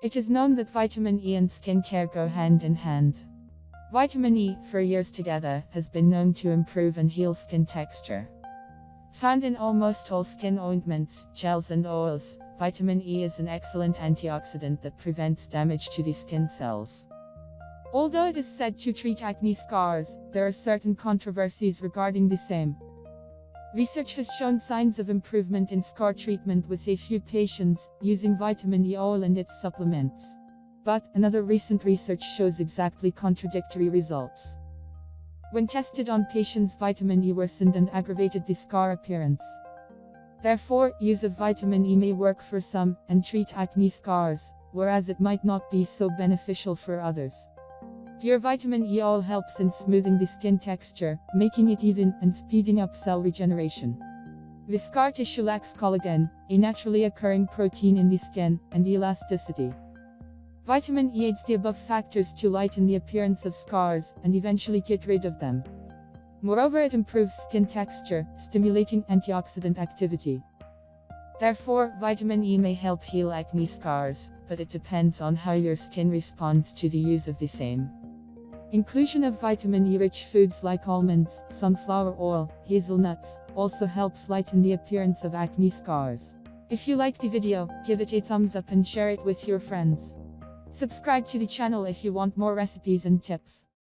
It is known that vitamin E and skincare go hand in hand. Vitamin E, for years together, has been known to improve and heal skin texture. Found in almost all skin ointments, gels and oils, vitamin E is an excellent antioxidant that prevents damage to the skin cells. Although it is said to treat acne scars, there are certain controversies regarding the same. Research has shown signs of improvement in scar treatment with a few patients using vitamin E oil and its supplements. But another recent research shows exactly contradictory results. When tested on patients, vitamin E worsened and aggravated the scar appearance. Therefore, use of vitamin E may work for some and treat acne scars, whereas it might not be so beneficial for others. Pure vitamin E oil helps in smoothing the skin texture, making it even, and speeding up cell regeneration. The scar tissue lacks collagen, a naturally occurring protein in the skin, and elasticity. Vitamin E aids the above factors to lighten the appearance of scars, and eventually get rid of them. Moreover, it improves skin texture, stimulating antioxidant activity. Therefore, vitamin E may help heal acne scars, but it depends on how your skin responds to the use of the same. Inclusion of vitamin E-rich foods like almonds, sunflower oil, hazelnuts, also helps lighten the appearance of acne scars. If you liked the video, give it a thumbs up and share it with your friends. Subscribe to the channel if you want more recipes and tips.